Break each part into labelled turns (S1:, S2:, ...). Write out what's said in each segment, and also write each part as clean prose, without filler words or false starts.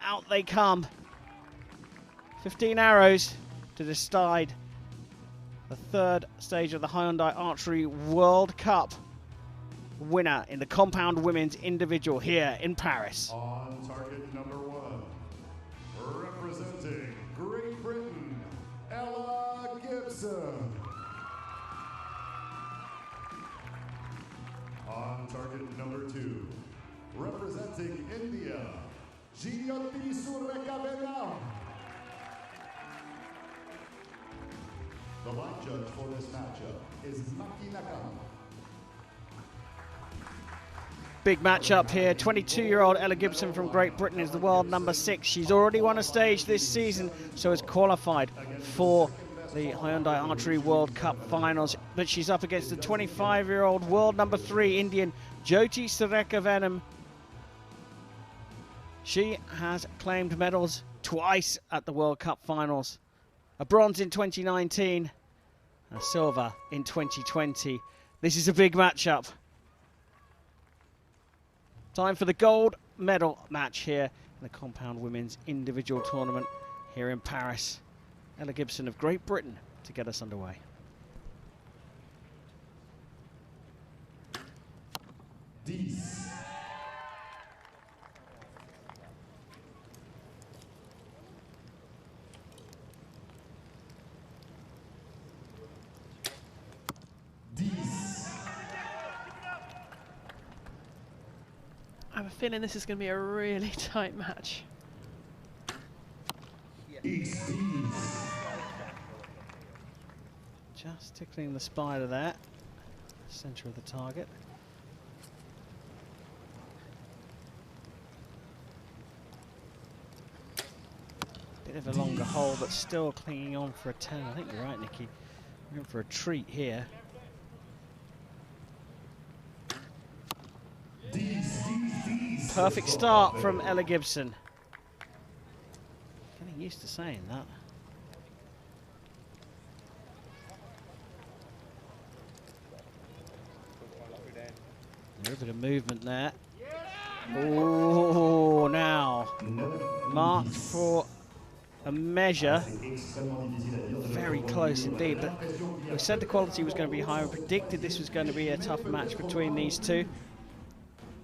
S1: out they come. 15 arrows to decide the third stage of the Hyundai Archery World Cup. Winner in the compound women's individual here in Paris.
S2: On target number 1, representing Great Britain, Ella Gibson. On target number 2, representing India, Jyothi Surekha Vennam. The line judge for this matchup is Maki Nakama.
S1: Big matchup here. 22-year-old Ella Gibson from Great Britain is the world number 6. She's already won a stage this season, so is qualified for the Hyundai Archery World Cup finals. But she's up against the 25-year-old world number 3 Indian Jyothi Surekha Vennam. She has claimed medals twice at the World Cup finals. A bronze in 2019, a silver in 2020. This is a big matchup. Time for the gold medal match here in the compound women's individual tournament here in Paris. Ella Gibson of Great Britain to get us underway.
S2: Dies.
S3: I have a feeling this is going to be a really tight match.
S1: Just tickling the spider there, centre of the target. Bit of a longer hole, but still clinging on for a 10. I think you're right, Nikki. We're in for a treat here. Perfect start from Ella Gibson. Getting used to saying that. A little bit of movement there. Oh, now marked for a measure. Very close indeed, but we said the quality was going to be high. We predicted this was going to be a tough match between these two.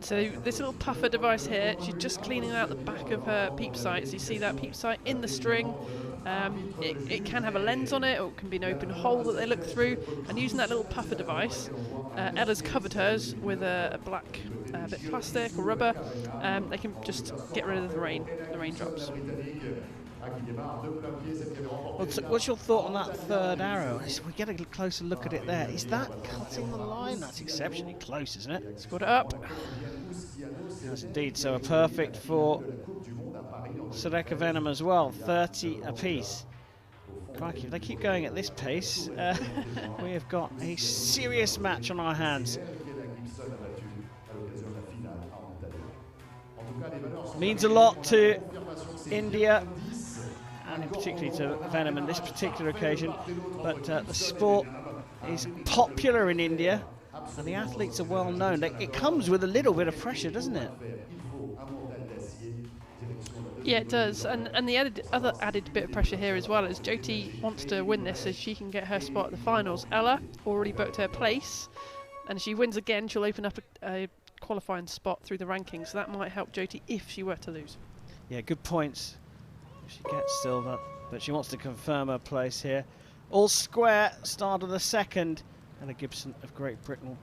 S3: So this little puffer device here, she's just cleaning out the back of her peep sight. So you see that peep sight in the string. It can have a lens on it, or it can be an open hole that they look through. And using that little puffer device, Ella's covered hers with a black bit of plastic or rubber. They can just get rid of the raindrops.
S1: What's your thought on that third arrow? We get a closer look at it there. Is that cutting the line? That's exceptionally close, isn't it?
S3: Scored it up.
S1: Yes, indeed. So a perfect for Surekha Vennam as well. 30 apiece. Crikey, if they keep going at this pace, we have got a serious match on our hands. Means a lot to India, and particularly to Vennam on this particular occasion, but the sport is popular in India and the athletes are well known. It comes with a little bit of pressure, doesn't it?
S3: Yeah, it does, and the other added bit of pressure here as well is Jyothi wants to win this so she can get her spot at the finals. Ella already booked her place, and if she wins again she'll open up a qualifying spot through the rankings, so that might help Jyothi if she were to lose.
S1: Yeah, good points. She gets silver, but she wants to confirm her place here. All square, start of the second. Ella Gibson of Great Britain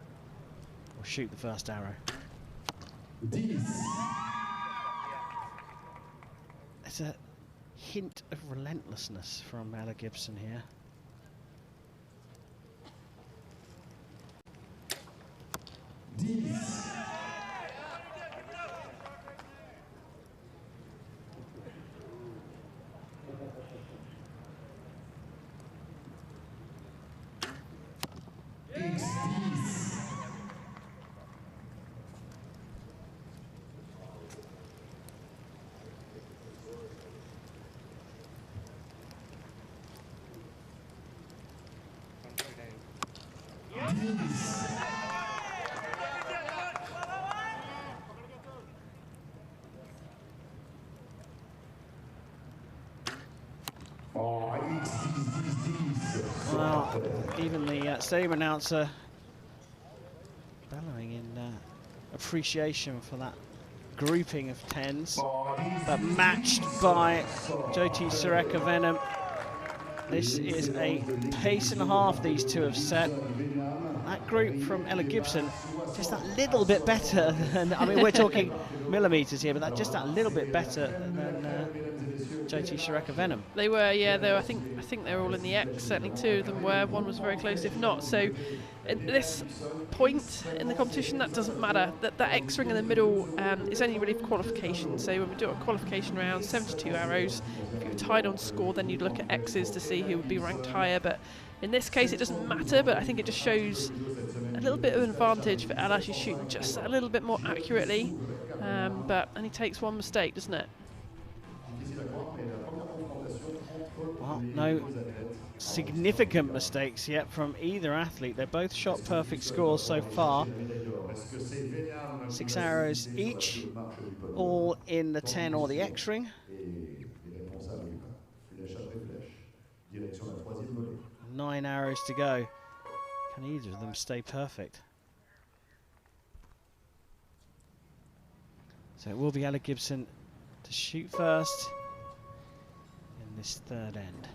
S1: will shoot the first arrow. There's a hint of relentlessness from Ella Gibson here. Well, even the stadium announcer bellowing in appreciation for that grouping of 10s, but matched by Jyothi Surekha Vennam. This is a pace and a half these two have set. That group from Ella Gibson, just that little bit better than, I mean, we're talking millimetres here, but that just that little bit better than Jyothi Surekha Vennam.
S3: They were, yeah. They were, I think they were all in the X. Certainly two of them were. One was very close, if not. So, at this point in the competition, that doesn't matter. That X ring in the middle is only really for qualification. So when we do a qualification round, 72 arrows. If you were tied on score, then you'd look at X's to see who would be ranked higher. But in this case, it doesn't matter. But I think it just shows a little bit of an advantage for Ella. She's shooting just a little bit more accurately. But only takes one mistake, doesn't it?
S1: Well, no significant mistakes yet from either athlete. They're both shot perfect scores so far. 6 arrows each, all in the 10 or the X ring. 9 arrows to go. Can either of them stay perfect? So it will be Ella Gibson to shoot first in this third end.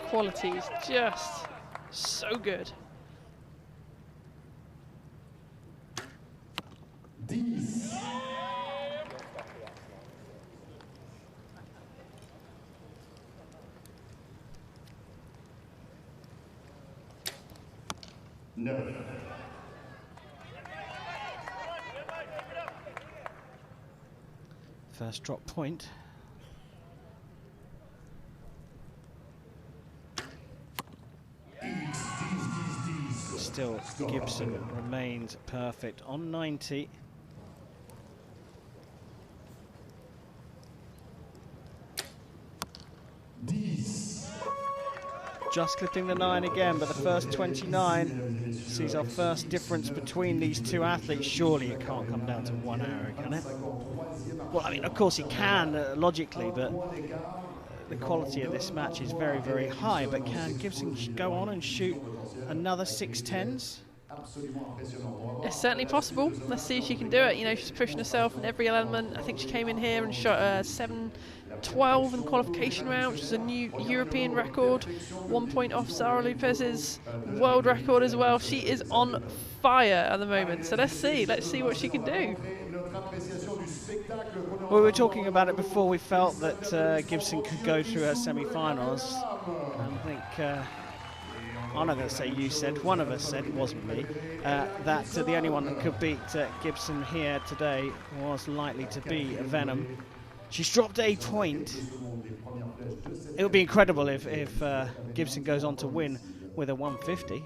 S3: Quality is just so good.
S2: No.
S1: First drop point. Still, Gibson remains perfect on 90. Just clipping the 9 again, but the first 29 sees our first difference between these two athletes. Surely it can't come down to 1 arrow, can it? Well, I mean, of course it can, logically, but the quality of this match is very, very high. But can Gibson go on and shoot another 6 10s?
S3: It's certainly possible. Let's see if she can do it. You know, she's pushing herself in every element. I think she came in here and shot 7-12 in the qualification round, which is a new European record. 1 point off Zara Lopez's world record as well. She is on fire at the moment. So let's see what she can do.
S1: Well, we were talking about it before. We felt that Gibson could go through her semi-finals. I think I'm not going to say you said, one of us said, it wasn't me, that the only one that could beat Gibson here today was likely to be Vennam. She's dropped a point. It would be incredible if Gibson goes on to win with a 150.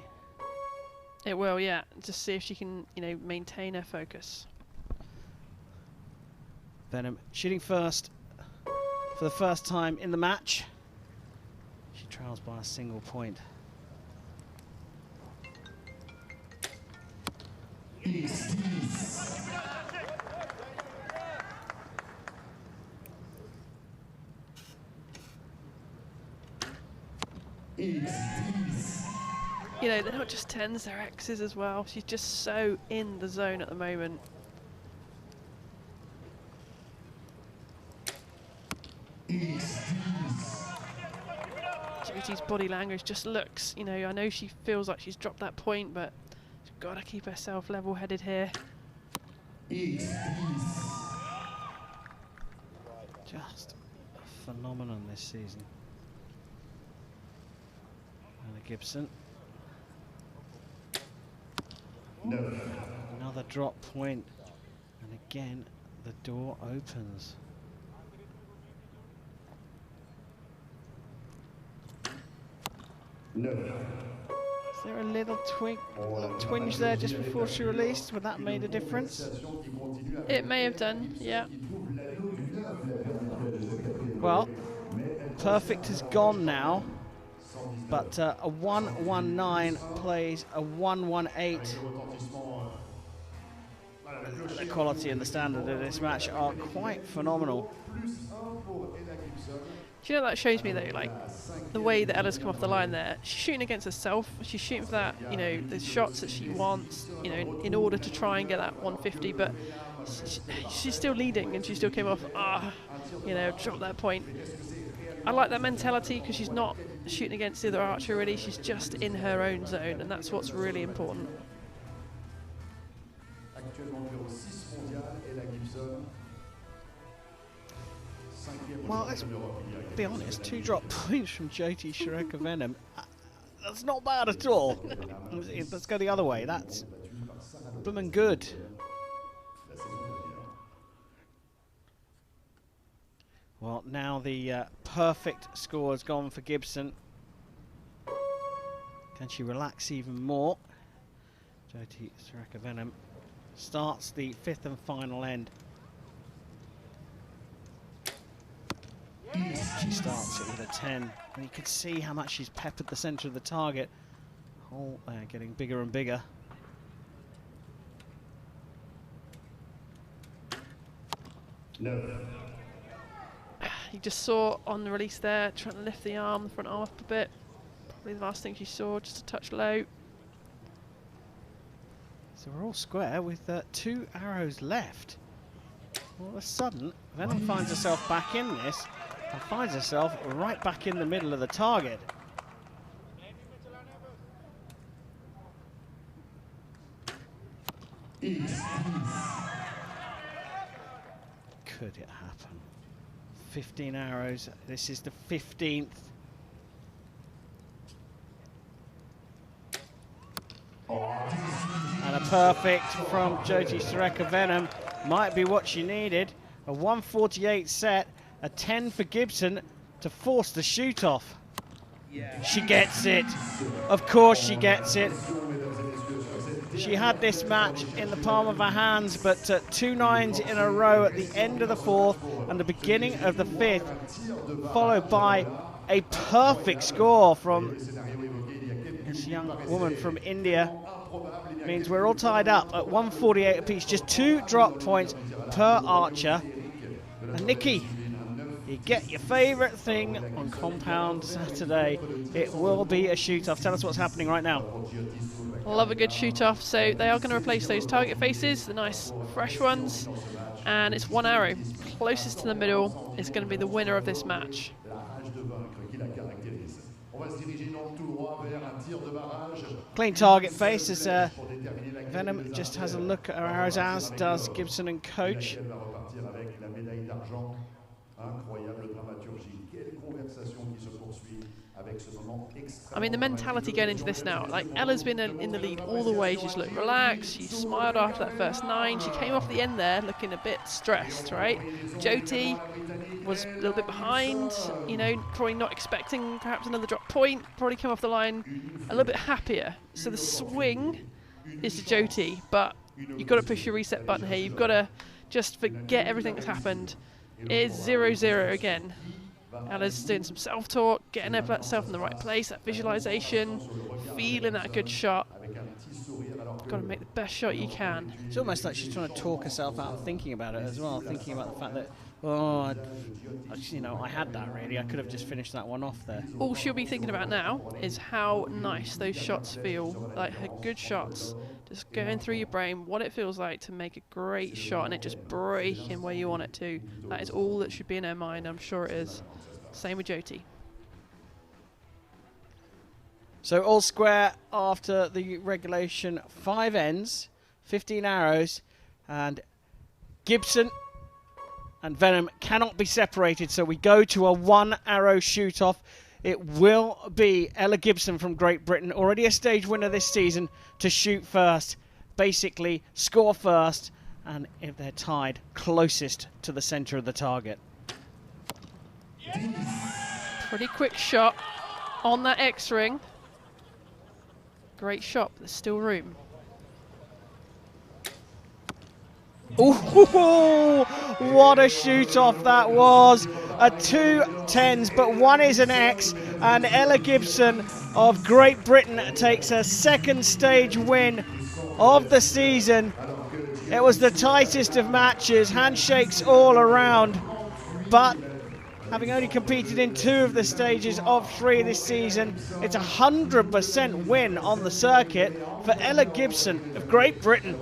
S3: It will, yeah. Just see if she can, you know, maintain her focus.
S1: Vennam shooting first for the first time in the match. She trails by a single point.
S3: You know, they're not just 10s, they're X's as well. She's just so in the zone at the moment. Jyothi's body language just looks, you know, I know she feels like she's dropped that point, but she's got to keep herself level-headed here.
S1: Just a phenomenon this season. Ella Gibson.
S2: No.
S1: Another drop point, and again the door opens.
S2: No.
S1: Is there a little twinge there just before she released? Would that made a difference?
S3: It may have done, yeah.
S1: Well, perfect is gone now, but a 1-1-9 plays a 1-1-8. The quality and the standard of this match are quite phenomenal.
S3: Do you know, that shows me though, like the way that Ella's come off the line there, she's shooting against herself. She's shooting for that, you know, the shots that she wants, you know, in order to try and get that 150, but she's still leading and she still came off, you know, dropped that point. I like that mentality because she's not shooting against the other archer really, she's just in her own zone, and that's what's really important.
S1: Well, let's be honest, 2 drop points from Jyothi Surekha Vennam. That's not bad at all. Let's go the other way. That's blooming good. Well, now the perfect score has gone for Gibson. Can she relax even more? Jyothi Surekha Vennam starts the 5th and final end. She starts it with a 10, and you can see how much she's peppered the centre of the target. Hole there getting bigger and bigger.
S2: No.
S3: You just saw on the release there, trying to lift the arm, the front arm up a bit. Probably the last thing she saw, just a touch low.
S1: So we're all square with 2 arrows left. All of a sudden, Vennam finds herself back in this, and finds herself right back in the middle of the target. Could it happen? 15 arrows. This is the 15th. And a perfect from Jyothi Surekha Vennam might be what she needed. A 148 set, a 10 for Gibson to force the shoot off. She gets it. Of course she gets it. She had this match in the palm of her hands, but 2 9s in a row at the end of the 4th and the beginning of the 5th, followed by a perfect score from this young woman from India. Means we're all tied up at 148 apiece, just 2 drop points per archer. And Nikki, you get your favourite thing on Compound Saturday. It will be a shoot-off. Tell us what's happening right now.
S3: Love a good shoot-off. So they are going to replace those target faces, the nice fresh ones, and it's 1 arrow. Closest to the middle is going to be the winner of this match.
S1: Clean target face as Vennam just has a look at her arrows, as does Gibson and coach.
S3: I mean, the mentality going into this now, like Ella's been in the lead all the way. She's looked relaxed. She smiled after that first 9. She came off the end there looking a bit stressed, right? Jyothi was a little bit behind, you know, probably not expecting perhaps another drop point. Probably came off the line a little bit happier. So the swing is to Jyothi, but you've got to push your reset button here. You've got to just forget everything that's happened. It is 0-0 again. Ella's doing some self-talk, getting herself in the right place, that visualization, feeling that good shot. Got to make the best shot you can.
S1: It's almost like she's trying to talk herself out of thinking about it as well, thinking about the fact that, oh, you know, I had that really. I could have just finished that one off there.
S3: All she'll be thinking about now is how nice those shots feel, like her good shots. Just going through your brain, what it feels like to make a great shot and it just breaking where you want it to. That is all that should be in her mind, I'm sure it is. Same with Jyothi.
S1: So all square after the regulation, 5 ends, 15 arrows, and Gibson and Vennam cannot be separated, so we go to a 1 arrow shoot off. It will be Ella Gibson from Great Britain, already a stage winner this season, to shoot first, basically score first, and if they're tied, closest to the centre of the target.
S3: Pretty quick shot on that X-ring. Great shot, but there's still room.
S1: Ooh, what a shoot off that was. are 2 10s, but one is an X, and Ella Gibson of Great Britain takes her second stage win of the season. It was the tightest of matches, handshakes all around, but having only competed in 2 of the stages of 3 this season, it's a 100% win on the circuit for Ella Gibson of Great Britain.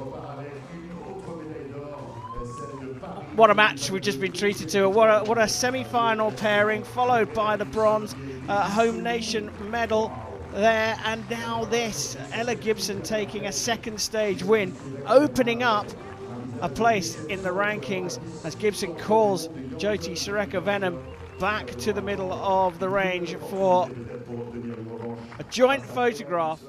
S1: What a match we've just been treated to. What a semi-final pairing, followed by the bronze home nation medal there, and now this, Ella Gibson taking a second stage win, opening up a place in the rankings as Gibson calls Jyothi Surekha Vennam back to the middle of the range for a joint photograph.